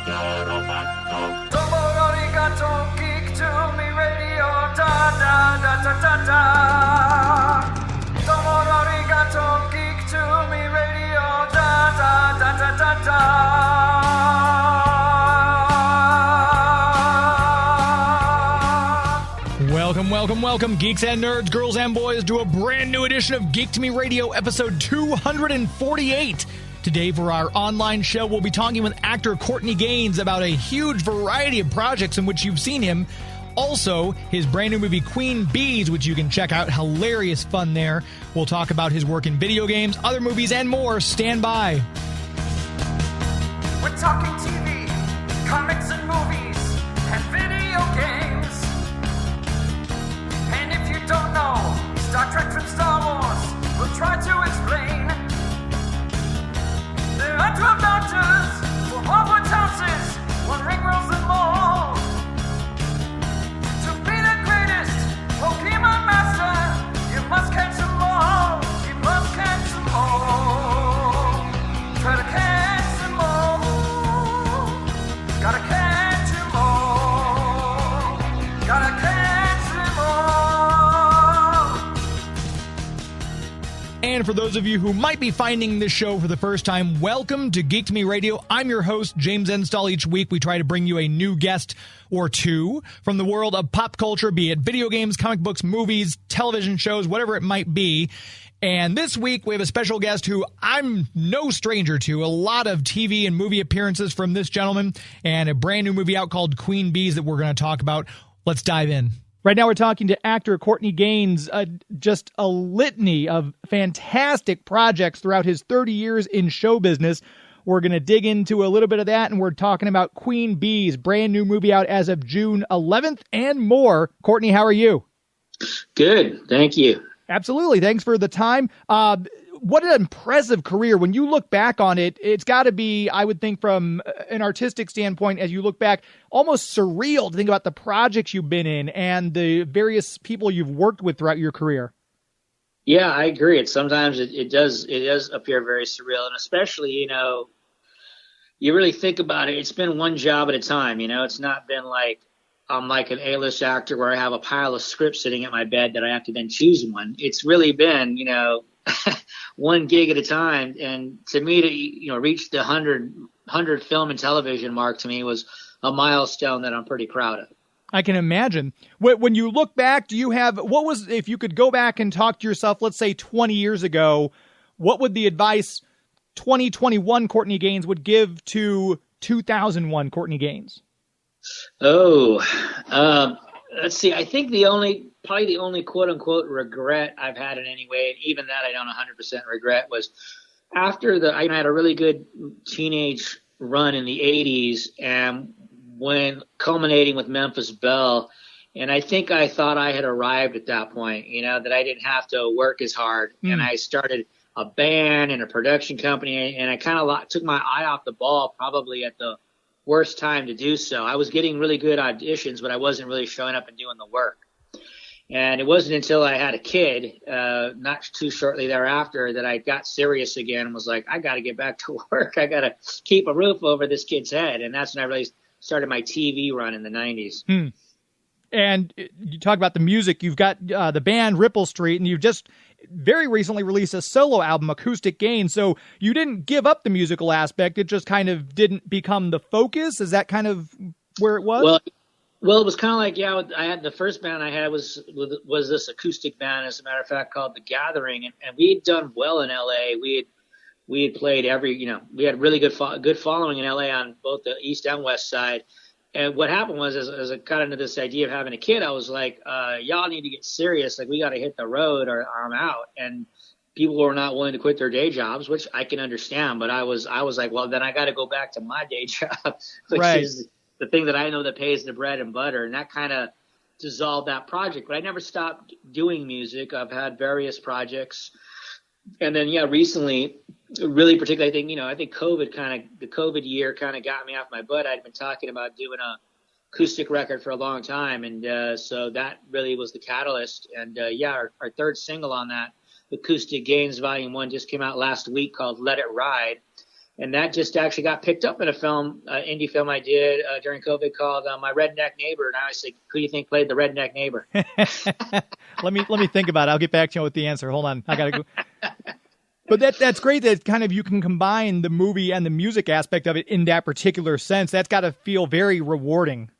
Geek to me radio, da da da da da da. Domo arigato, geek to me radio, da da da da da da. Welcome, geeks and nerds, girls and boys, to a brand new edition of Geek to Me Radio, episode 248. Today, for our online show, we'll be talking with actor Courtney Gains about a huge variety of projects in which you've seen him. Also, his brand new movie, Queen Bees, which you can check out. Hilarious fun there. We'll talk about his work in video games, other movies, and more. Stand by. We're talking TV, comics and movies, and video games. And if you don't know Star Trek from Star Wars, we'll try to explain. There are 12 doctors for Hogwarts houses, one ring rules them all. To be the greatest Pokemon master, you must catch them all. You must catch them all. Try to catch them all. Gotta catch them all. Gotta catch them all. And for those of you who might be finding this show for the first time, welcome to Geek to Me Radio. I'm your host, James Enstall. Each week we try to bring you a new guest or two from the world of pop culture, be it video games, comic books, movies, television shows, whatever it might be. And this week we have a special guest who I'm no stranger to. A lot of TV and movie appearances from this gentleman, and a brand new movie out called Queen Bees that we're going to talk about. Let's dive in. Right now we're talking to actor Courtney Gains, just a litany of fantastic projects throughout his 30 years in show business. We're going to dig into a little bit of that, and we're talking about Queen Bees, brand new movie out as of June 11th, and more. Courtney, how are you? Good, thank you. Absolutely. Thanks for the time. What an impressive career. When you look back on it, it's got to be, I would think, from an artistic standpoint, as you look back, almost surreal to think about the projects you've been in and the various people you've worked with throughout your career. Yeah, I agree. Sometimes it does appear very surreal, and especially, you really think about it. It's been one job at a time. It's not been like I'm like an A-list actor where I have a pile of scripts sitting at my bed that I have to then choose one. It's really been, one gig at a time. And to me, to reach the 100 film and television mark, to me, was a milestone that I'm pretty proud of. I can imagine. When you look back, do you have, if you could go back and talk to yourself, let's say 20 years ago, what would the advice 2021 Courtney Gains would give to 2001 Courtney Gains? Let's see. I think probably the only quote unquote regret I've had in any way, and even that I don't 100% regret, was after I had a really good teenage run in the 80s, and when culminating with Memphis Belle. And I think I thought I had arrived at that point, that I didn't have to work as hard. And I started a band and a production company, and I kind of took my eye off the ball probably at the worst time to do so. I was getting really good auditions, but I wasn't really showing up and doing the work. And it wasn't until I had a kid, not too shortly thereafter, that I got serious again and was like, I got to get back to work. I got to keep a roof over this kid's head. And that's when I really started my TV run in the 90s. And you talk about the music. You've got the band Ripple Street, and you've just very recently released a solo album, Acoustic Gains. So you didn't give up the musical aspect. It just kind of didn't become the focus. Is that kind of where it was? Well, it was kind of like, I had the first band I had was this acoustic band, as a matter of fact, called The Gathering. And we had done well in LA. We had played we had really good following in LA on both the east and west side. And what happened was, as I got into this idea of having a kid, I was like, y'all need to get serious. Like, we got to hit the road or I'm out. And people were not willing to quit their day jobs, which I can understand. But I was like, well, then I got to go back to my day job, which is the thing that I know that pays the bread and butter. And that kind of dissolved that project. But I never stopped doing music. I've had various projects. And then, recently, really particularly, I think the COVID year kind of got me off my butt. I'd been talking about doing a acoustic record for a long time. And so that really was the catalyst. And our third single on that, Acoustic Gains Volume 1, just came out last week, called Let It Ride. And that just actually got picked up in a film, indie film I did during COVID called My Redneck Neighbor. And I was like, who do you think played the redneck neighbor? Let me think about it. I'll get back to you with the answer. Hold on. I got to go. But that's great that kind of you can combine the movie and the music aspect of it in that particular sense. That's got to feel very rewarding.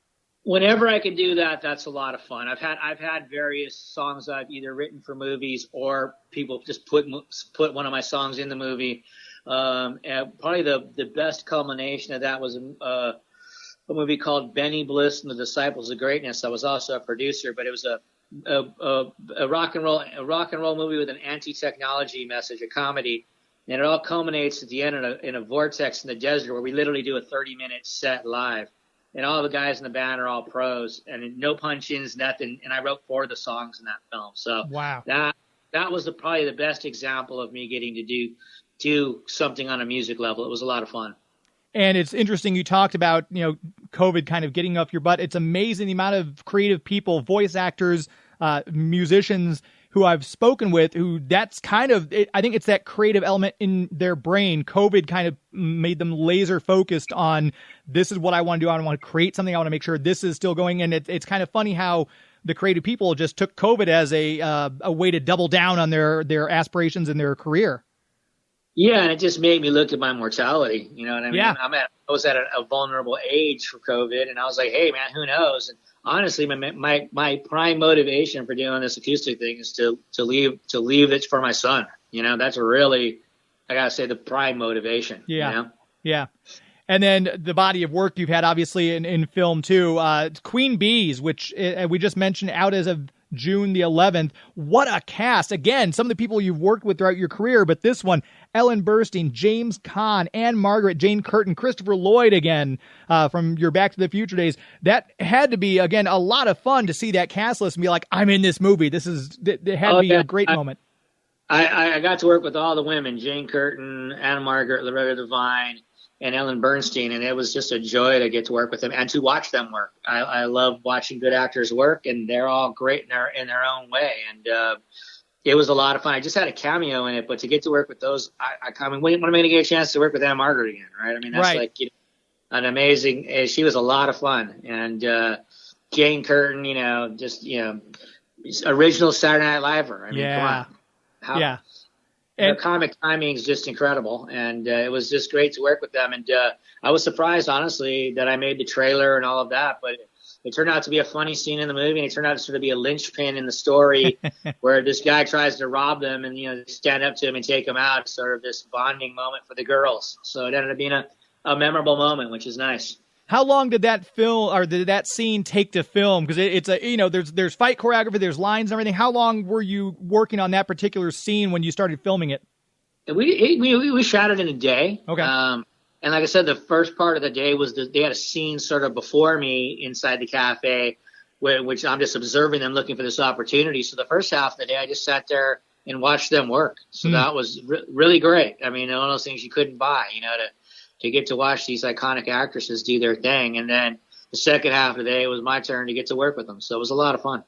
Whenever I can do that, that's a lot of fun. I've had various songs I've either written for movies or people just put one of my songs in the movie. And probably the best culmination of that was a movie called Benny Bliss and the Disciples of Greatness. I was also a producer, but it was a rock and roll movie with an anti-technology message, a comedy, and it all culminates at the end in a vortex in the desert where we literally do a 30-minute set live, and all the guys in the band are all pros, and no punch-ins, nothing. And I wrote 4 of the songs in that film. So wow, that was probably the best example of me getting to do something on a music level. It was a lot of fun. And it's interesting you talked about, COVID kind of getting off your butt. It's amazing the amount of creative people, voice actors, musicians who I've spoken with who that's kind of, I think it's that creative element in their brain. COVID kind of made them laser focused on this is what I want to do. I want to create something. I want to make sure this is still going. And it's kind of funny how the creative people just took COVID as a way to double down on their aspirations in their career. Yeah, and it just made me look at my mortality. You know what I mean? Yeah. I was at a vulnerable age for COVID, and I was like, hey, man, who knows? And honestly, my prime motivation for doing this acoustic thing is to leave it for my son. That's really, I got to say, the prime motivation. Yeah. Yeah. And then the body of work you've had, obviously, in film, too. Queen Bees, which we just mentioned, out as of June the 11th. What a cast. Again, some of the people you've worked with throughout your career, but this one, Ellen Burstyn, James Caan, Anne Margaret, Jane Curtin, Christopher Lloyd again from your Back to the Future days. That had to be, again, a lot of fun to see that cast list and be like, I'm in this movie. It had to be a great moment. I got to work with all the women, Jane Curtin, Anne Margaret, Loretta Devine, and Ellen Bernstein, and it was just a joy to get to work with them and to watch them work. I love watching good actors work, and they're all great in their own way. And it was a lot of fun. I just had a cameo in it, but to get to work with those, when am I going to get a chance to work with Anne Margaret again, right? I mean, that's right. An amazing. She was a lot of fun, and Jane Curtin, original Saturday Night Liver. I mean, come on. Yeah. Their comic timing is just incredible, and it was just great to work with them. And I was surprised, honestly, that I made the trailer and all of that, but it turned out to be a funny scene in the movie, and it turned out to sort of be a linchpin in the story where this guy tries to rob them and, stand up to him and take him out. It's sort of this bonding moment for the girls. So it ended up being a memorable moment, which is nice. How long did that film or did that scene take to film? Because it's there's fight choreography, there's lines and everything. How long were you working on that particular scene when you started filming it? We shot it in a day. Okay. And like I said, the first part of the day was they had a scene sort of before me inside the cafe, which I'm just observing them looking for this opportunity. So the first half of the day, I just sat there and watched them work. So that was really great. I mean, one of those things you couldn't buy, to get to watch these iconic actresses do their thing. And then the second half of the day, it was my turn to get to work with them. So it was a lot of fun.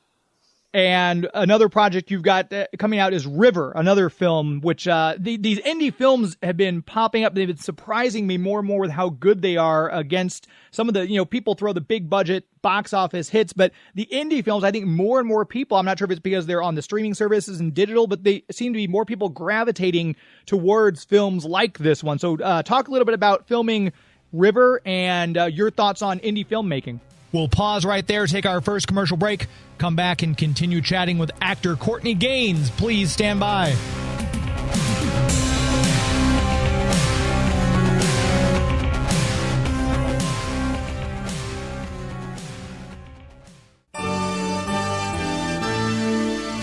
And another project you've got coming out is River, another film, which these indie films have been popping up. They've been surprising me more and more with how good they are against some of the, people throw the big budget box office hits, but the indie films, I think more and more people, I'm not sure if it's because they're on the streaming services and digital, but they seem to be more people gravitating towards films like this one. So talk a little bit about filming River and your thoughts on indie filmmaking. We'll pause right there, take our first commercial break, come back and continue chatting with actor Courtney Gains. Please stand by.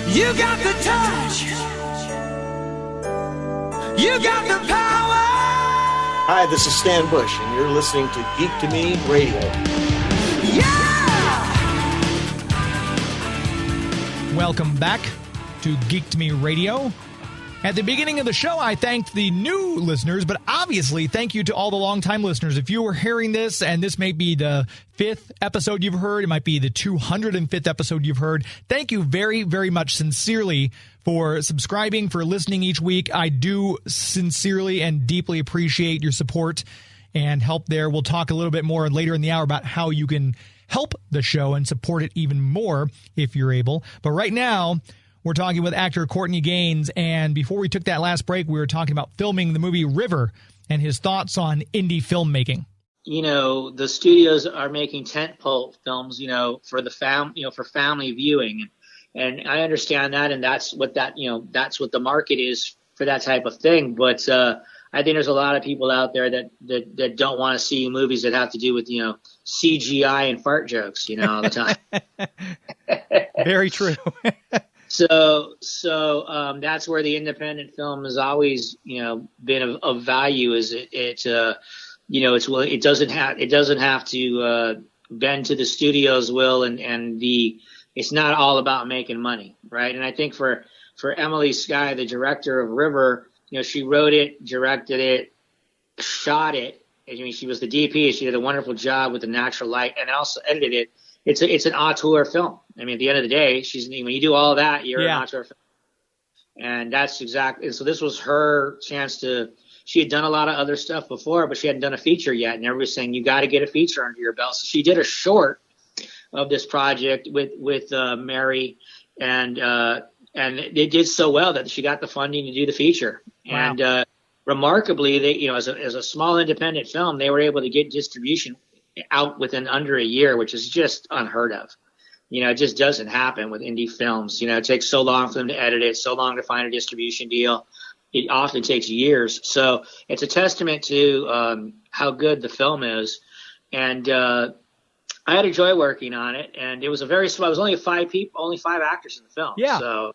You got the touch. You got the power. Hi, this is Stan Bush, and you're listening to Geek to Me Radio. Welcome back to Geek to Me Radio. At the beginning of the show, I thanked the new listeners, but obviously thank you to all the longtime listeners. If you were hearing this, and this may be the 5th episode you've heard, it might be the 205th episode you've heard, thank you very, very much sincerely for subscribing, for listening each week. I do sincerely and deeply appreciate your support and help there. We'll talk a little bit more later in the hour about how you can help the show and support it even more if you're able. But right now, we're talking with actor Courtney Gains, and before we took that last break, we were talking about filming the movie River and his thoughts on indie filmmaking. You know, the studios are making tentpole films, for the for family viewing, and I understand that, and that's what that's what the market is for that type of thing. But I think there's a lot of people out there that don't want to see movies that have to do with CGI and fart jokes, all the time. Very true. So that's where the independent film has always, been of value. Is it doesn't have to bend to the studio's will, and it's not all about making money, right? And I think for Emily Skye, the director of River, she wrote it, directed it, shot it. I mean, she was the DP. She did a wonderful job with the natural light, and also edited it. It's an auteur film. I mean, at the end of the day, when you do all that, you're an auteur film. And that's exactly. And so this was her chance to. She had done a lot of other stuff before, but she hadn't done a feature yet. And everybody's saying you got to get a feature under your belt. So she did a short of this project with Mary, and it did so well that she got the funding to do the feature. Wow. And remarkably, they as a small independent film, they were able to get distribution out within under a year, which is just unheard of. It just doesn't happen with indie films. It takes so long for them to edit it, so long to find a distribution deal. It often takes years. So it's a testament to how good the film is. And I had a joy working on it, and it was it was only 5 people, only 5 actors in the film. Yeah. So,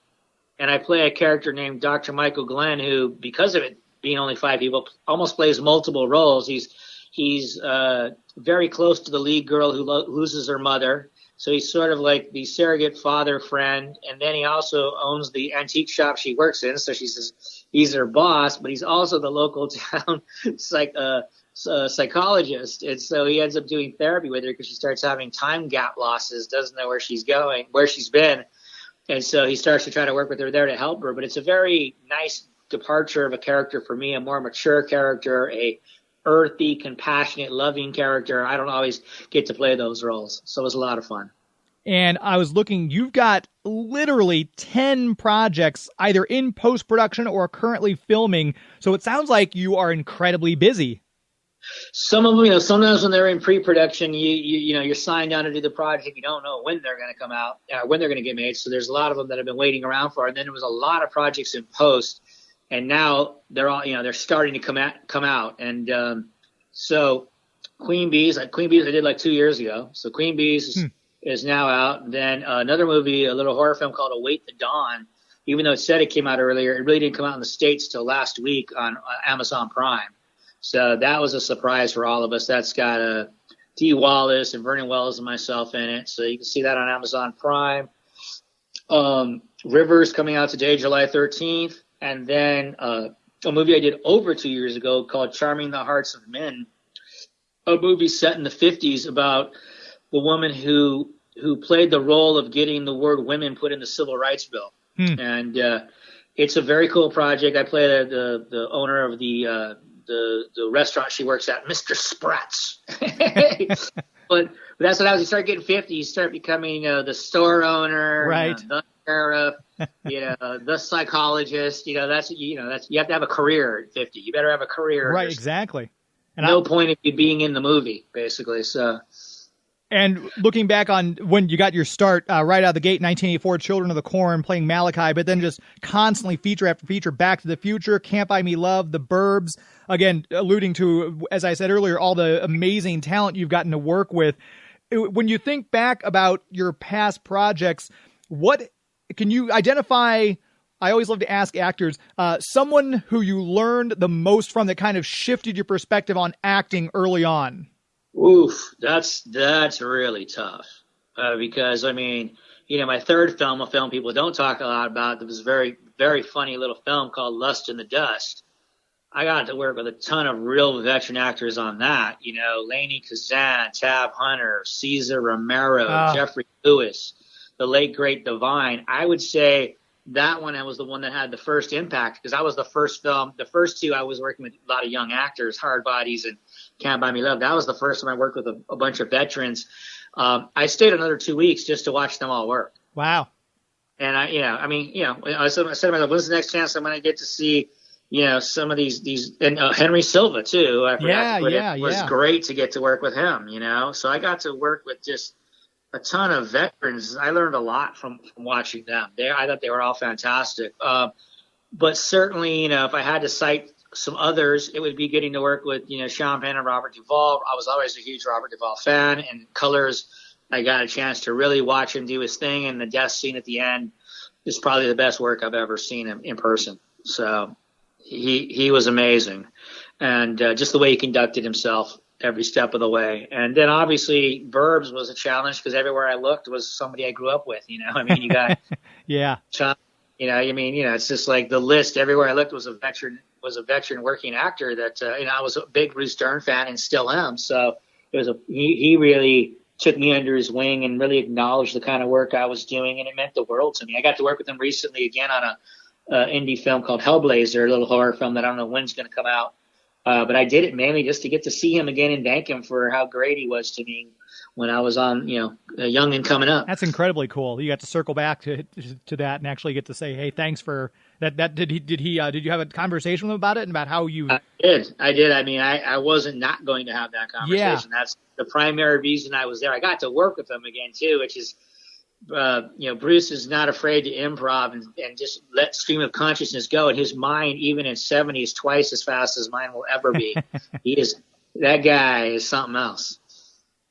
and I play a character named Dr. Michael Glenn, who, because of it being only 5 people, almost plays multiple roles. He's very close to the lead girl who loses her mother. So he's sort of like the surrogate father friend. And then he also owns the antique shop she works in. So he's her boss, but he's also the local town psychologist. And so he ends up doing therapy with her because she starts having time gap losses, doesn't know where she's going, where she's been. And so he starts to try to work with her there to help her. But it's a very nice departure of a character for me, a more mature character, a earthy, compassionate, loving character. I don't always get to play those roles, so it was a lot of fun. And I was looking, you've got literally 10 projects either in post-production or currently filming, so it sounds like you are incredibly busy. Some of them, sometimes when they're in pre-production, you're signed on to do the project. You don't know when they're going to come out, when they're going to get made. So there's a lot of them that have been waiting around for. And then there was a lot of projects in post, and now they're all, they're starting to come out. And so Queen Bees I did like 2 years ago. So Queen Bees is now out. And then another movie, a little horror film called Await the Dawn. Even though it said it came out earlier, it really didn't come out in the States till last week on Amazon Prime. So that was a surprise for all of us. That's got Dee Wallace and Vernon Wells and myself in it. So you can see that on Amazon Prime. Rivers coming out today, July 13th. And then a movie I did over 2 years ago called Charming the Hearts of Men, a movie set in the 50s about the woman who played the role of getting the word women put in the Civil Rights Bill. And it's a very cool project. I play the owner of the restaurant she works at, Mr. Spratz. But that's what I was. You start getting 50, you start becoming the store owner, right? The sheriff, the psychologist. You have to have a career at 50. You better have a career, right? Exactly. And no point of you being in the movie, basically. So. And looking back on when you got your start right out of the gate, 1984, Children of the Corn, playing Malachi, but then just constantly feature after feature, Back to the Future, Can't Buy Me Love, The Burbs, again, alluding to, as I said earlier, all the amazing talent you've gotten to work with. When you think back about your past projects, what can you identify? I always love to ask actors, someone who you learned the most from that kind of shifted your perspective on acting early on. Oof, that's really tough because I mean, my third film, a film people don't talk a lot about, that was a very, very funny little film called Lust in the Dust. I got to work with a ton of real veteran actors on that. Lainey Kazan, Tab Hunter, Cesar Romero, Jeffrey Lewis, the late great Divine. I would say that one was the one that had the first impact, because I was the first film. The first two I was working with a lot of young actors, Hard Bodies and Can't Buy Me Love. That was the first time I worked with a bunch of veterans. I stayed another 2 weeks just to watch them all work. Wow. And I said to myself, when's the next chance I'm going to get to see, some of these, and Henry Silva too. I forgot to put it. It was great to get to work with him, So I got to work with just a ton of veterans. I learned a lot from watching them. I thought they were all fantastic. But certainly, if I had to cite some others, it would be getting to work with, Sean Penn and Robert Duvall. I was always a huge Robert Duvall fan, and Colors, I got a chance to really watch him do his thing, and the death scene at the end is probably the best work I've ever seen him in person. So he was amazing, and just the way he conducted himself every step of the way. And then obviously Burbs was a challenge, because everywhere I looked was somebody I grew up with. You got Sean, it's just like the list. Everywhere I looked was a veteran working actor that I was a big Bruce Dern fan and still am. So it was he really took me under his wing and really acknowledged the kind of work I was doing, and it meant the world to me. I got to work with him recently again on a indie film called Hellblazer, a little horror film that I don't know when's going to come out. But I did it mainly just to get to see him again and thank him for how great he was to me when I was on, young and coming up. That's incredibly cool. You got to circle back to that and actually get to say, hey, thanks for that. Did you have a conversation with him about it and about how you? I did. I mean, I wasn't not going to have that conversation. Yeah. That's the primary reason I was there. I got to work with him again too, which is, Bruce is not afraid to improv and just let stream of consciousness go. And his mind, even in 70s, is twice as fast as mine will ever be. That guy is something else.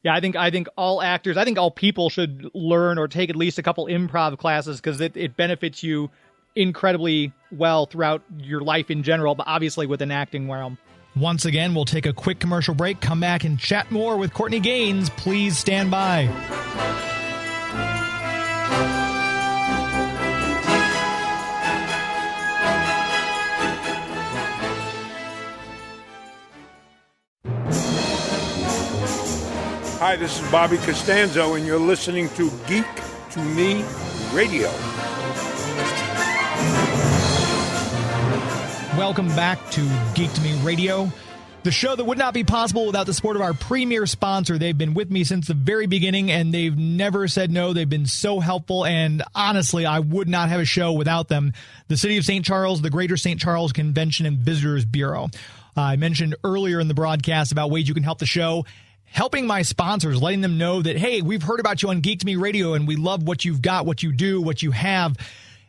Yeah, I think all actors, I think all people should learn or take at least a couple improv classes, because it benefits you incredibly well throughout your life in general, but obviously with an acting realm. Once again, we'll take a quick commercial break, come back and chat more with Courtney Gains. Please stand by. Hi, this is Bobby Costanzo, and you're listening to Geek to Me Radio. Welcome back to Geek to Me Radio, the show that would not be possible without the support of our premier sponsor. They've been with me since the very beginning, and they've never said no. They've been so helpful, and honestly, I would not have a show without them. The City of St. Charles, the Greater St. Charles Convention and Visitors Bureau. I mentioned earlier in the broadcast about ways you can help the show. Helping my sponsors, letting them know that, hey, we've heard about you on Geek to Me Radio, and we love what you've got, what you do, what you have.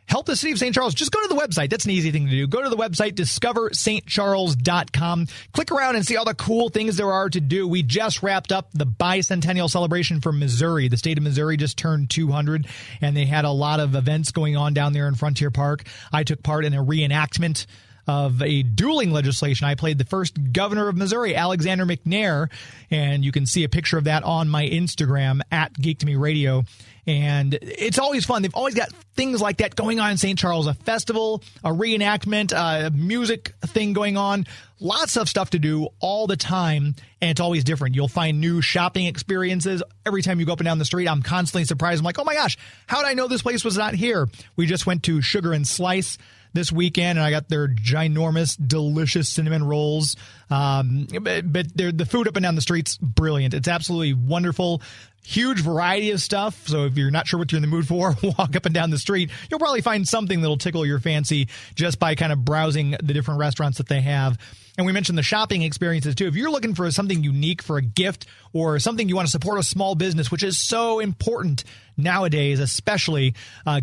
Help the City of St. Charles. Just go to the website. That's an easy thing to do. Go to the website, discoverstcharles.com. Click around and see all the cool things there are to do. We just wrapped up the bicentennial celebration for Missouri. The state of Missouri just turned 200, and they had a lot of events going on down there in Frontier Park. I took part in a reenactment of a dueling legislation. I played the first governor of Missouri, Alexander McNair, and you can see a picture of that on my Instagram at Geek to Me Radio. And it's always fun. They've always got things like that going on in St. Charles, a festival, a reenactment, a music thing going on. Lots of stuff to do all the time, and it's always different. You'll find new shopping experiences every time you go up and down the street. I'm constantly surprised. I'm like, oh my gosh, how did I know this place was not here? We just went to Sugar and Slice this weekend, and I got their ginormous, delicious cinnamon rolls. But the food up and down the street's brilliant. It's absolutely wonderful. Huge variety of stuff. So if you're not sure what you're in the mood for, walk up and down the street. You'll probably find something that'll tickle your fancy just by kind of browsing the different restaurants that they have. And we mentioned the shopping experiences too. If you're looking for something unique for a gift or something you want to support a small business, which is so important nowadays, especially,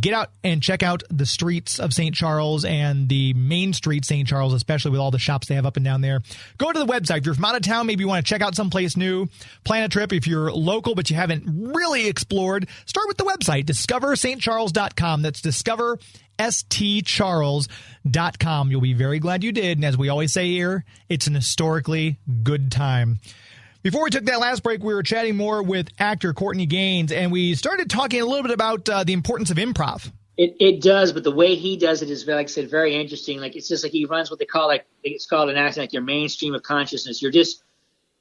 get out and check out the streets of St. Charles and the Main Street St. Charles, especially with all the shops they have up and down there. Go to the website. If you're from out of town, maybe you want to check out someplace new, plan a trip. If you're local but you haven't really explored, start with the website, discoverstcharles.com. That's discoverstcharles.com. You'll be very glad you did. And as we always say here, it's an historically good time. Before we took that last break, we were chatting more with actor Courtney Gains, and we started talking a little bit about the importance of improv. It does, but the way he does it is, like I said, very interesting. Like, it's just like he runs what they call, like, it's called an acting, like your mainstream of consciousness. You're just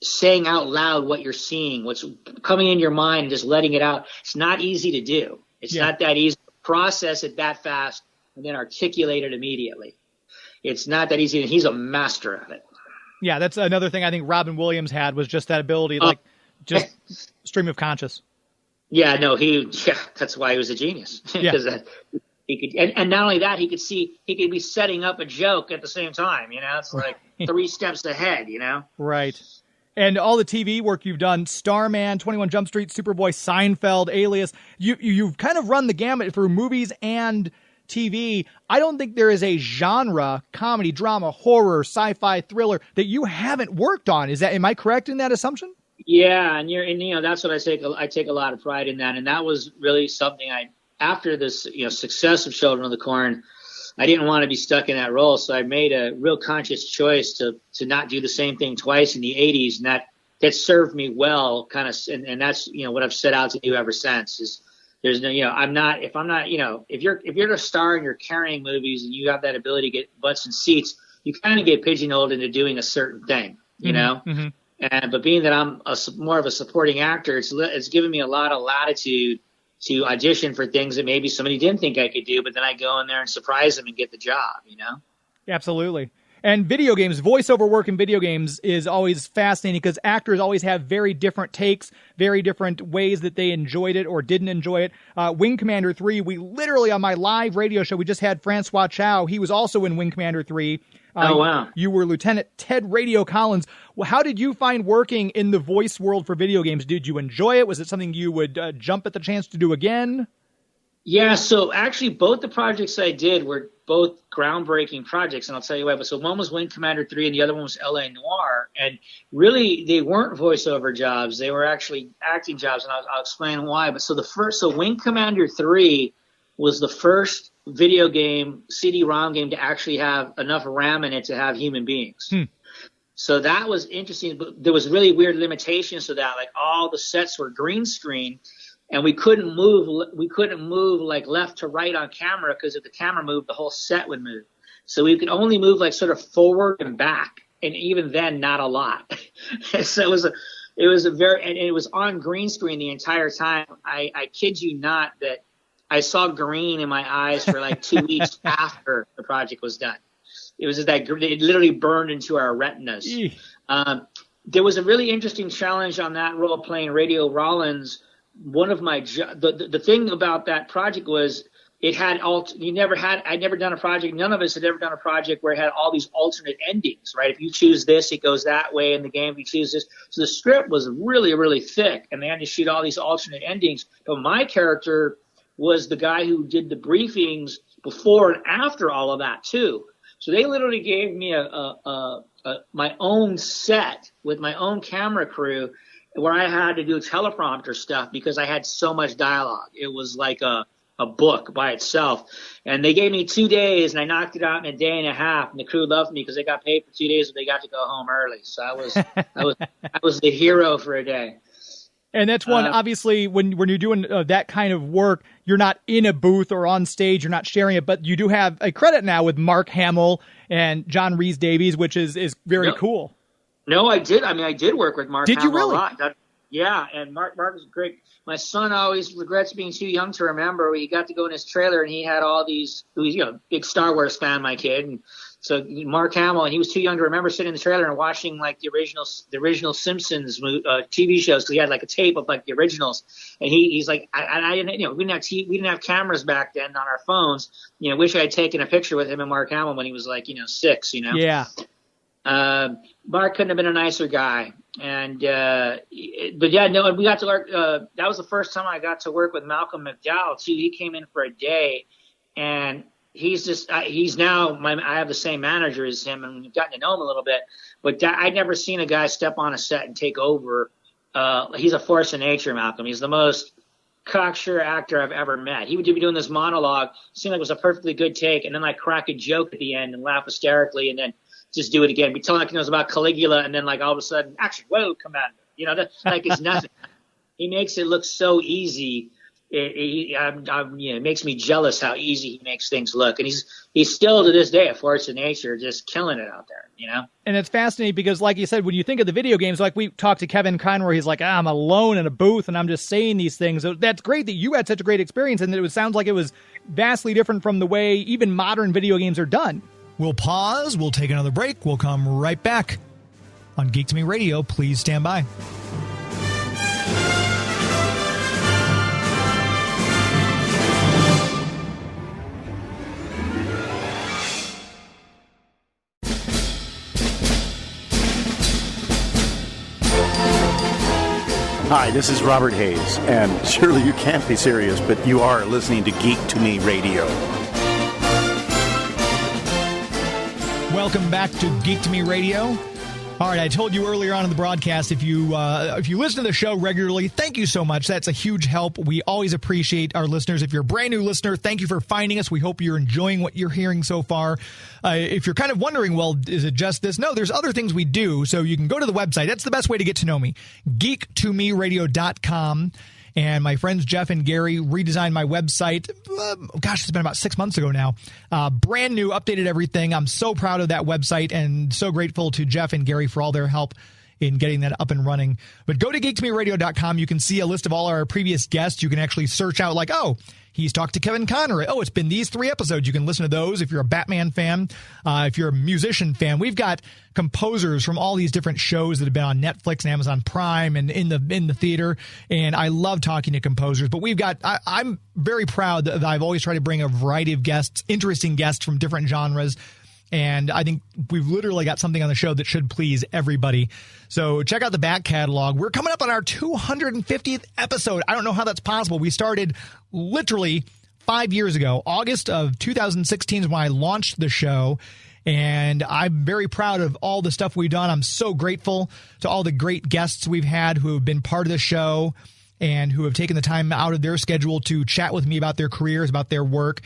saying out loud what you're seeing, what's coming in your mind, and just letting it out. It's not easy to do. It's not that easy to process it that fast and then articulate it immediately. It's not that easy, and he's a master of it. Yeah, that's another thing I think Robin Williams had, was just that ability, like just stream of conscious. Yeah, no, that's why he was a genius. Because he could, and not only that, he could be setting up a joke at the same time. You know, it's like 3 steps ahead. You know, right. And all the TV work you've done, Starman, 21 Jump Street, Superboy, Seinfeld, Alias, you've kind of run the gamut through movies and TV. I don't think there is a genre, comedy, drama, horror, sci-fi, thriller, that you haven't worked on. Am I correct in that assumption? Yeah, and you know, that's what I take a lot of pride in that, and that was really something after this, you know, success of Children of the Corn, I didn't want to be stuck in that role, so I made a real conscious choice to not do the same thing twice in the 80s, and that served me well, kind of, and that's, you know, what I've set out to do ever since. Is there's no, you know, if you're a star and you're carrying movies and you have that ability to get butts and seats, you kind of get pigeonholed into doing a certain thing, you know. Mm-hmm. But being that I'm more of a supporting actor, it's given me a lot of latitude to audition for things that maybe somebody didn't think I could do, but then I go in there and surprise them and get the job, you know? Absolutely. And video games, voiceover work in video games is always fascinating because actors always have very different takes, very different ways that they enjoyed it or didn't enjoy it. Wing Commander 3, we literally, on my live radio show, we just had Francois Chow. He was also in Wing Commander 3. Oh, wow. You were Lieutenant Ted Radio Collins. Well, how did you find working in the voice world for video games? Did you enjoy it? Was it something you would jump at the chance to do again? Yeah, so actually both the projects I did were both groundbreaking projects, and I'll tell you why. But so one was Wing Commander 3 and the other one was LA Noire, and really they weren't voiceover jobs. They were actually acting jobs, and I'll explain why. But so Wing Commander 3 was the first video game, CD-ROM game, to actually have enough RAM in it to have human beings. So that was interesting, but there was really weird limitations to that. Like, all the sets were green screen, and we couldn't move like left to right on camera, because if the camera moved, the whole set would move. So we could only move like sort of forward and back, and even then, not a lot. So it was on green screen the entire time. I kid you not that I saw green in my eyes for like 2 weeks after the project was done. It was just that it literally burned into our retinas. There was a really interesting challenge on that role, playing Radio Rollins. One of my the thing about that project was it had I'd never done a project. None of us had ever done a project where it had all these alternate endings, right? If you choose this, it goes that way in the game. If you choose this, so the script was really, really thick, and they had to shoot all these alternate endings. But my character was the guy who did the briefings before and after all of that too. So they literally gave me my own set with my own camera crew, where I had to do teleprompter stuff because I had so much dialogue. It was like a book by itself. And they gave me 2 days, and I knocked it out in a day and a half. And the crew loved me because they got paid for 2 days, but they got to go home early. So I was the hero for a day. And that's one, obviously, when you're doing that kind of work, you're not in a booth or on stage, you're not sharing it, but you do have a credit now with Mark Hamill and John Rhys-Davies, which is very cool. No, I did. I mean, I did work with Mark Hamill. Did you really? A lot. Yeah, and Mark was great. My son always regrets being too young to remember. He got to go in his trailer, and he had all these, big Star Wars fan, my kid. And so Mark Hamill, and he was too young to remember sitting in the trailer and watching like the original Simpsons TV shows, because he had like a tape of like the originals. And he's like, I didn't, we didn't have cameras back then on our phones. Wish I had taken a picture with him and Mark Hamill when he was like 6. Yeah. Mark couldn't have been a nicer guy. And we got to work. That was the first time I got to work with Malcolm McDowell too. He came in for a day, and he's now I have the same manager as him, and we've gotten to know him a little bit. But I'd never seen a guy step on a set and take over. He's a force of nature, Malcolm. He's the most cocksure actor I've ever met. He would be doing this monologue, seemed like it was a perfectly good take, and then like crack a joke at the end and laugh hysterically, and then just do it again. Be telling like he knows about Caligula, and then like all of a sudden, action, whoa, Commander. You know, that's like it's nothing. He makes it look so easy. It makes me jealous how easy he makes things look. And he's still to this day a force of nature, just killing it out there, you know? And it's fascinating because, like you said, when you think of the video games, like we talked to Kevin Conroy, he's like, I'm alone in a booth and I'm just saying these things. So that's great that you had such a great experience, and that it sounds like it was vastly different from the way even modern video games are done. We'll pause. We'll take another break. We'll come right back on Geek to Me Radio. Please stand by. Hi, this is Robert Hayes, and surely you can't be serious, but you are listening to Geek to Me Radio. Welcome back to Geek to Me Radio. All right, I told you earlier on in the broadcast, if you listen to the show regularly, thank you so much. That's a huge help. We always appreciate our listeners. If you're a brand new listener, thank you for finding us. We hope you're enjoying what you're hearing so far. If you're kind of wondering, well, is it just this? No, there's other things we do. So you can go to the website. That's the best way to get to know me. geek2meradio.com. And my friends Jeff and Gary redesigned my website. It's been about 6 months ago now. Brand new, updated everything. I'm so proud of that website and so grateful to Jeff and Gary for all their help in getting that up and running. But go to geek2meradio.com. You can see a list of all our previous guests. You can actually search out like, oh, he's talked to Kevin Conroy. Oh, it's been these 3 episodes. You can listen to those if you're a Batman fan, if you're a musician fan. We've got composers from all these different shows that have been on Netflix and Amazon Prime and in the theater. And I love talking to composers. But we've got, I'm very proud that I've always tried to bring a variety of guests, interesting guests from different genres. And I think we've literally got something on the show that should please everybody. So check out the back catalog. We're coming up on our 250th episode. I don't know how that's possible. We started literally 5 years ago. August of 2016 is when I launched the show. And I'm very proud of all the stuff we've done. I'm so grateful to all the great guests we've had who have been part of the show and who have taken the time out of their schedule to chat with me about their careers, about their work.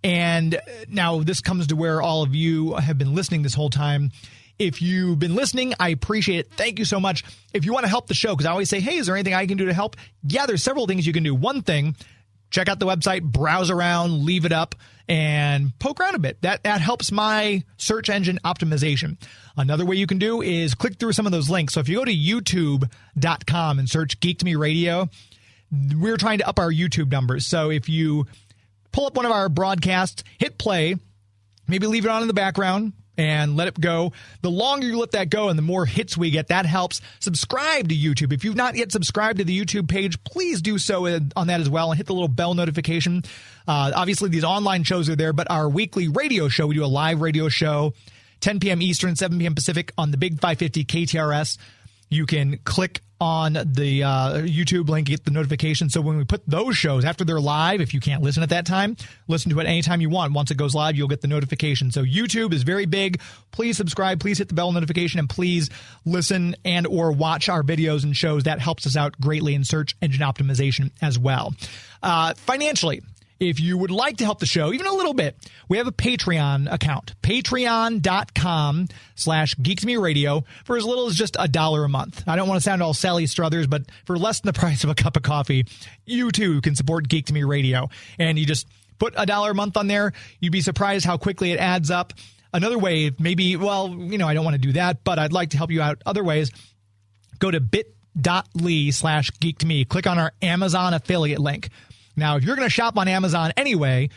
And now this comes to where all of you have been listening this whole time. If you've been listening, I appreciate it. Thank you so much. If you want to help the show, because I always say, hey, is there anything I can do to help? Yeah, there's several things you can do. One thing, check out the website, browse around, leave it up, and poke around a bit. That helps my search engine optimization. Another way you can do is click through some of those links. So if you go to youtube.com and search Geek to Me Radio, we're trying to up our YouTube numbers. So if you pull up one of our broadcasts, hit play, maybe leave it on in the background and let it go. The longer you let that go and the more hits we get, that helps. Subscribe to YouTube. If you've not yet subscribed to the YouTube page, please do so on that as well and hit the little bell notification. Obviously, these online shows are there, but our weekly radio show, we do a live radio show, 10 p.m. Eastern, 7 p.m. Pacific on the Big 550 KTRS. You can click on the YouTube link, get the notification. So when we put those shows, after they're live, if you can't listen at that time, listen to it anytime you want. Once it goes live, you'll get the notification. So YouTube is very big. Please subscribe. Please hit the bell notification. And please listen and or watch our videos and shows. That helps us out greatly in search engine optimization as well. Financially, if you would like to help the show, even a little bit, we have a Patreon account, patreon.com/geektomeradio for as little as just $1 a month. I don't want to sound all Sally Struthers, but for less than the price of a cup of coffee, you too can support Geek to Me Radio. And you just put $1 a month on there. You'd be surprised how quickly it adds up. Another way, maybe, well, I don't want to do that, but I'd like to help you out other ways. Go to bit.ly/geek-to-me. Click on our Amazon affiliate link. Now, if you're going to shop on Amazon anyway,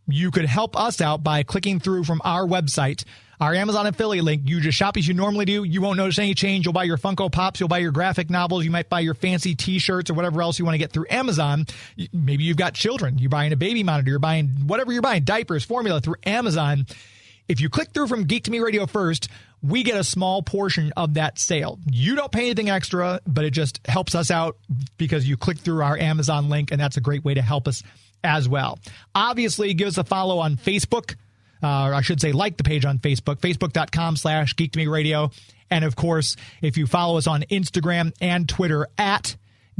you could help us out by clicking through from our website, our Amazon affiliate link. You just shop as you normally do. You won't notice any change. You'll buy your Funko Pops. You'll buy your graphic novels. You might buy your fancy T-shirts or whatever else you want to get through Amazon. Maybe you've got children. You're buying a baby monitor. You're buying whatever you're buying, diapers, formula through Amazon. If you click through from Geek to Me Radio first, we get a small portion of that sale. You don't pay anything extra, but it just helps us out because you click through our Amazon link, and that's a great way to help us as well. Obviously, give us a follow on Facebook, or I should say like the page on Facebook, facebook.com/geek-to-me-radio. And, of course, if you follow us on Instagram and Twitter at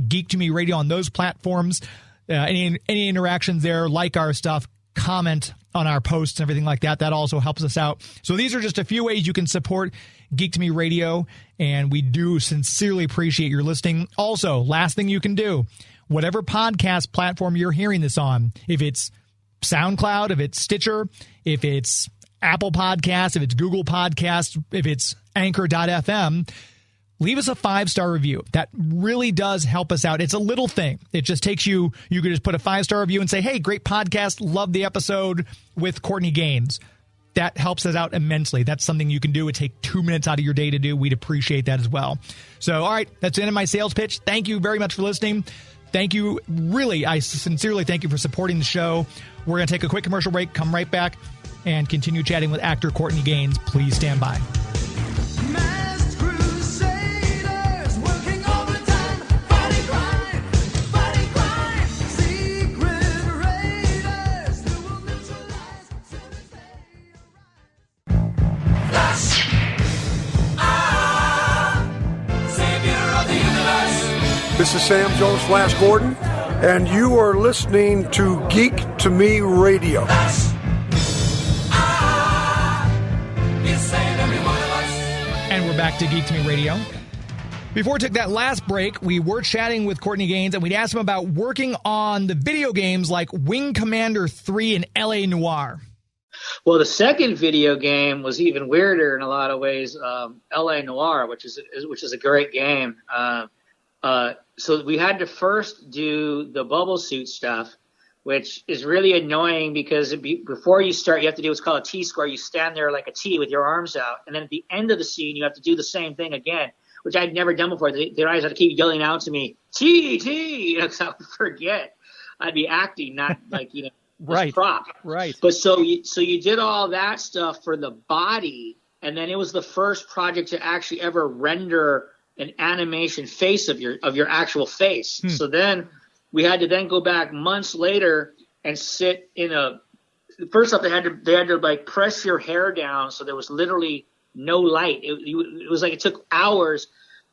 Geek to Me Radio on those platforms, any interactions there, like our stuff, comment on our posts and everything like that. That also helps us out. So these are just a few ways you can support Geek to Me Radio, and we do sincerely appreciate your listening. Also, last thing you can do, whatever podcast platform you're hearing this on, if it's SoundCloud, if it's Stitcher, if it's Apple Podcasts, if it's Google Podcasts, if it's Anchor.fm, leave us a 5-star review. That really does help us out. It's a little thing. It just takes you can just put a 5-star review and say, hey, great podcast. Love the episode with Courtney Gains. That helps us out immensely. That's something you can do. It take 2 minutes out of your day to do. We'd appreciate that as well. So, all right, that's the end of my sales pitch. Thank you very much for listening. Thank you. Really, I sincerely thank you for supporting the show. We're going to take a quick commercial break, come right back, and continue chatting with actor Courtney Gains. Please stand by. This is Sam Jones Flash Gordon, and you are listening to Geek to Me Radio. And we're back to Geek to Me Radio. Before we took that last break, we were chatting with Courtney Gains, and we'd asked him about working on the video games like Wing Commander 3 and LA Noire. Well, the second video game was even weirder in a lot of ways. LA Noire, which is a great game. So we had to first do the bubble suit stuff, which is really annoying because before you start, you have to do what's called a T-square. You stand there like a T with your arms out, and then at the end of the scene, you have to do the same thing again, which I'd never done before. They always had to keep yelling out to me, T, because I would forget. I'd be acting, not like, right, prop. Right. But so you did all that stuff for the body, and then it was the first project to actually ever render an animation face of your actual face. So then we had to then go back months later and sit in first off, they had to like press your hair down. So there was literally no light. It was like, it took hours.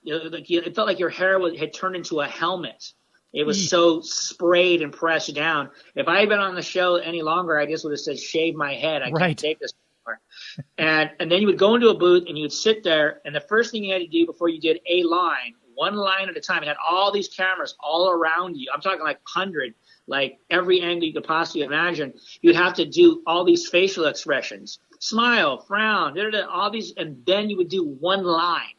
It felt like your hair had turned into a helmet. It was so sprayed and pressed down. If I had been on the show any longer, I just would have said, shave my head. I can't take this anymore. And then you would go into a booth and you would sit there, and the first thing you had to do before you did a line, one line at a time, it had all these cameras all around you. I'm talking like 100, like every angle you could possibly imagine. You'd have to do all these facial expressions, smile, frown, all these, and then you would do one line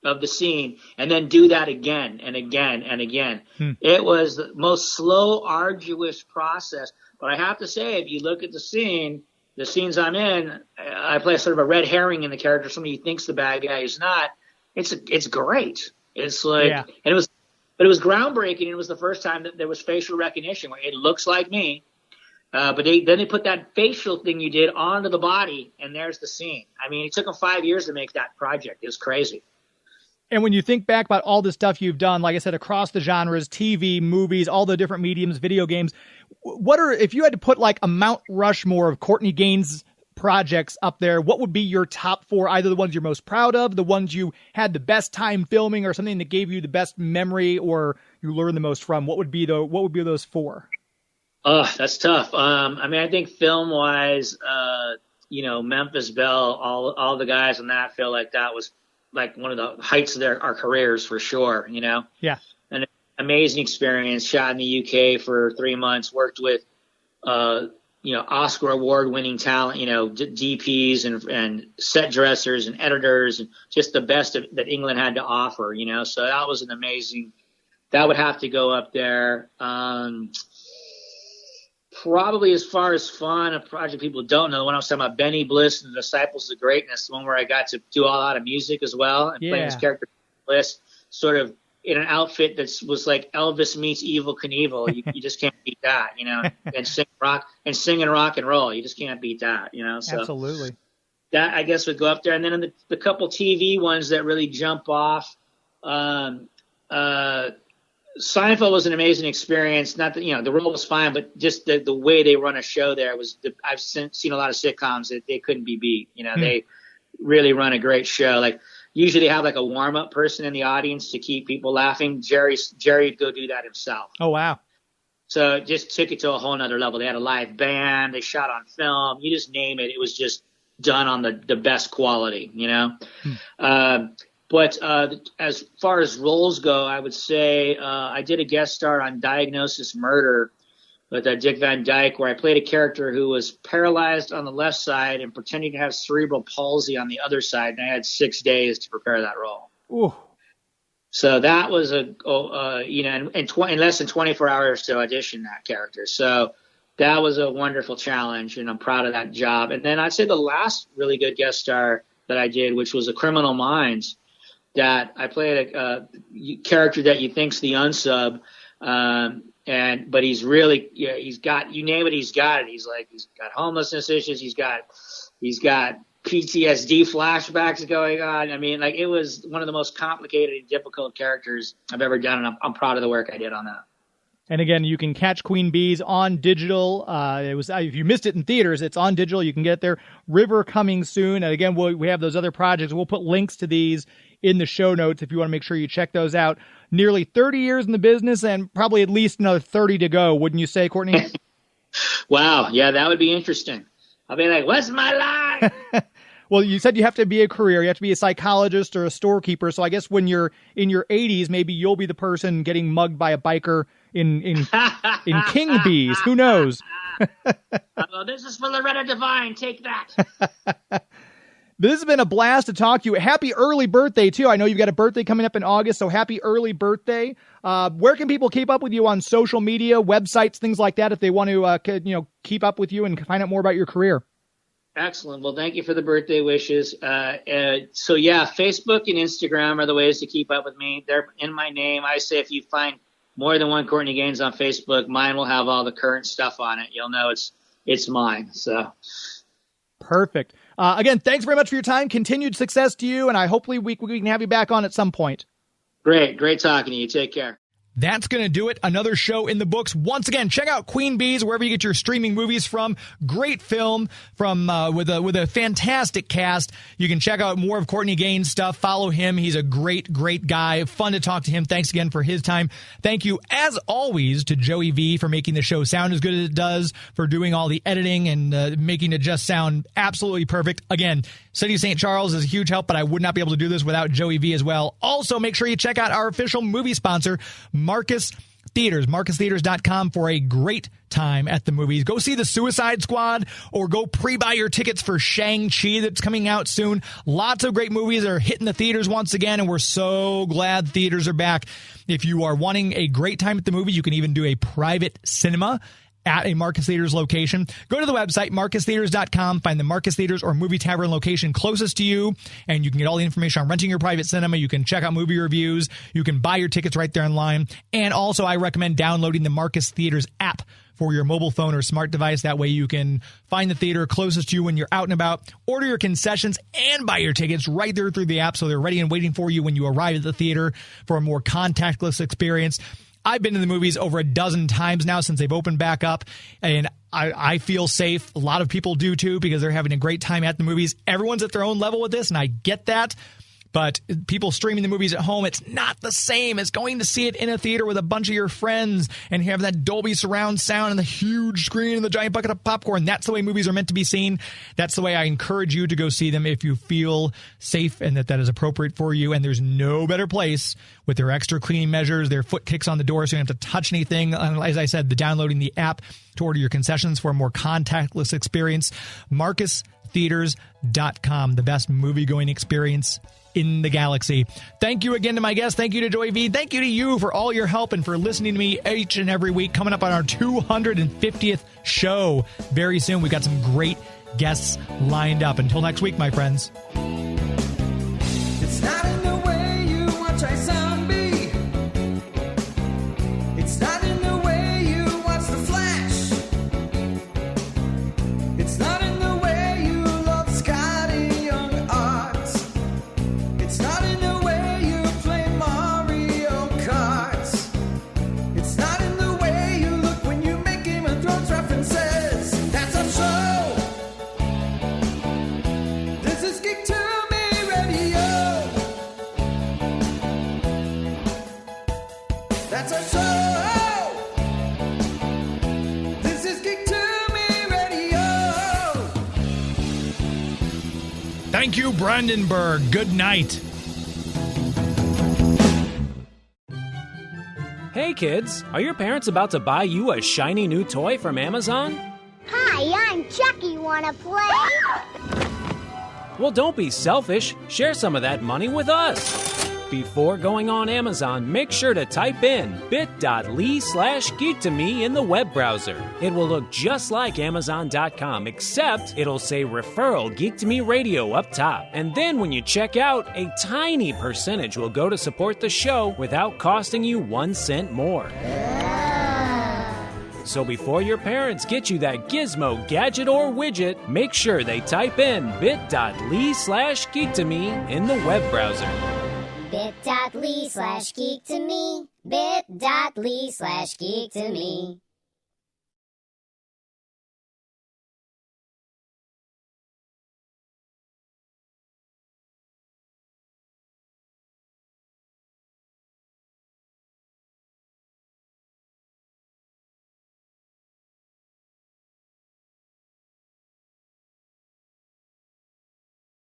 of the scene and then do that again and again and again. It was the most slow, arduous process. But I have to say, if you look at the scenes I'm in, I play sort of a red herring in the character. Somebody who thinks the bad guy is not. It's great. It's like, and it was groundbreaking. It was the first time that there was facial recognition where it looks like me. But then they put that facial thing you did onto the body, and there's the scene. I mean, it took them 5 years to make that project. It was crazy. And when you think back about all the stuff you've done, like I said, across the genres, TV, movies, all the different mediums, video games, if you had to put like a Mount Rushmore of Courtney Gains projects up there, what would be your top 4, either the ones you're most proud of, the ones you had the best time filming, or something that gave you the best memory or you learned the most from? What would be those 4? Oh, that's tough. I mean, I think film wise, Memphis Belle, all the guys on that feel like that was like one of the heights of our careers for sure, Yeah. An amazing experience, shot in the UK for 3 months, worked with, Oscar award winning talent, DPs and set dressers and editors and just the best that England had to offer, so that was an amazing, that would have to go up there. Probably as far as fun, a project people don't know, the one I was talking about, Benny Bliss and the Disciples of Greatness, the one where I got to do a lot of music as well and playing this character Bliss, sort of in an outfit that was like Elvis meets Evel Knievel. You just can't beat that, and sing and rock and roll. You just can't beat that, So absolutely. That I guess would go up there. And then in the couple TV ones that really jump off, Seinfeld was an amazing experience. Not that, the role was fine, but just the way they run a show there was, I've seen a lot of sitcoms that they couldn't be beat. They really run a great show. Like usually they have like a warm up person in the audience to keep people laughing. Jerry'd go do that himself. Oh, wow. So it just took it to a whole nother level. They had a live band. They shot on film. You just name it. It was just done on the best quality, you know. But as far as roles go, I would say I did a guest star on Diagnosis Murder with Dick Van Dyke, where I played a character who was paralyzed on the left side and pretending to have cerebral palsy on the other side, and I had 6 days to prepare that role. Ooh. So that was in less than 24 hours to audition that character. So that was a wonderful challenge, and I'm proud of that job. And then I'd say the last really good guest star that I did, which was a Criminal Minds, that I played a character that you think's the unsub, but he's really, he's got, you name it, he's got it. He's got homelessness issues. He's got PTSD flashbacks going on. I mean, like, it was one of the most complicated and difficult characters I've ever done, and I'm proud of the work I did on that. And again, you can catch Queen Bees on digital. If you missed it in theaters, it's on digital. You can get it there. River coming soon. And again, we have those other projects. We'll put links to these in the show notes if you want to make sure you check those out. Nearly 30 years in the business and probably at least another 30 to go, wouldn't you say, Courtney? Wow. Yeah, that would be interesting. I'll be like, what's my line? Well, you said you have to be a career. You have to be a psychologist or a storekeeper. So I guess when you're in your 80s, maybe you'll be the person getting mugged by a biker in King Bees. Who knows? Well, this is for Loretta Devine. Take that. This has been a blast to talk to you. Happy early birthday, too. I know you've got a birthday coming up in August, so happy early birthday. Where can people keep up with you on social media, websites, things like that, if they want to keep up with you and find out more about your career? Excellent. Well, thank you for the birthday wishes. Facebook and Instagram are the ways to keep up with me. They're in my name. I say if you find more than one Courtney Gains on Facebook, mine will have all the current stuff on it. You'll know it's mine. So perfect. Again, thanks very much for your time. Continued success to you, and hopefully we can have you back on at some point. Great talking to you. Take care. That's going to do it. Another show in the books. Once again, check out Queen Bees wherever you get your streaming movies from. Great film from with a fantastic cast. You can check out more of Courtney Gains' stuff. Follow him. He's a great guy. Fun to talk to him. Thanks again for his time. Thank you, as always, to Joey V for making the show sound as good as it does, for doing all the editing and making it just sound absolutely perfect. Again, City of St. Charles is a huge help, but I would not be able to do this without Joey V as well. Also, make sure you check out our official movie sponsor, Marcus Theaters, marcustheaters.com, for a great time at the movies. Go see The Suicide Squad or go pre-buy your tickets for Shang-Chi that's coming out soon. Lots of great movies are hitting the theaters once again, and we're so glad theaters are back. If you are wanting a great time at the movies, you can even do a private cinema at a Marcus Theaters location. Go to the website, marcustheaters.com, find the Marcus Theaters or Movie Tavern location closest to you, and you can get all the information on renting your private cinema. You can check out movie reviews. You can buy your tickets right there online. And also, I recommend downloading the Marcus Theaters app for your mobile phone or smart device. That way you can find the theater closest to you when you're out and about, order your concessions, and buy your tickets right there through the app, so they're ready and waiting for you when you arrive at the theater for a more contactless experience. I've been to the movies over a dozen times now since they've opened back up, and I feel safe. A lot of people do too, because they're having a great time at the movies. Everyone's at their own level with this, and I get that. But people streaming the movies at home, it's not the same as going to see it in a theater with a bunch of your friends and having that Dolby surround sound and the huge screen and the giant bucket of popcorn. That's the way movies are meant to be seen. That's the way I encourage you to go see them if you feel safe and that is appropriate for you. And there's no better place with their extra cleaning measures, their foot kicks on the door so you don't have to touch anything. And as I said, the downloading the app to order your concessions for a more contactless experience. MarcusTheaters.com, the best movie-going experience in the galaxy. Thank you again to my guests. Thank you to Joey V. Thank you to you for all your help and for listening to me each and every week. Coming up on our 250th show very soon. We've got some great guests lined up. Until next week, my friends. It's not in the way you watch I zombie. It's not in the way you watch The Flash. It's not in the way you love Scotty Young Arts. It's not in the way you play Mario Kart. It's not in the way you look when you make Game of Thrones references. That's our show. This is Geek to Me Radio. That's our show. Thank you, Brandenburg. Good night. Hey kids, are your parents about to buy you a shiny new toy from Amazon? Hi, I'm Chucky. Wanna play? Well, don't be selfish. Share some of that money with us. Before going on Amazon, make sure to type in bit.ly/geek2me in the web browser. It will look just like Amazon.com, except it'll say referral Geek to Me Radio up top. And then when you check out, a tiny percentage will go to support the show without costing you 1 cent more. So before your parents get you that gizmo, gadget, or widget, make sure they type in bit.ly/geek2me in the web browser. Bit.ly/geek2me. Bit.ly/geek2me.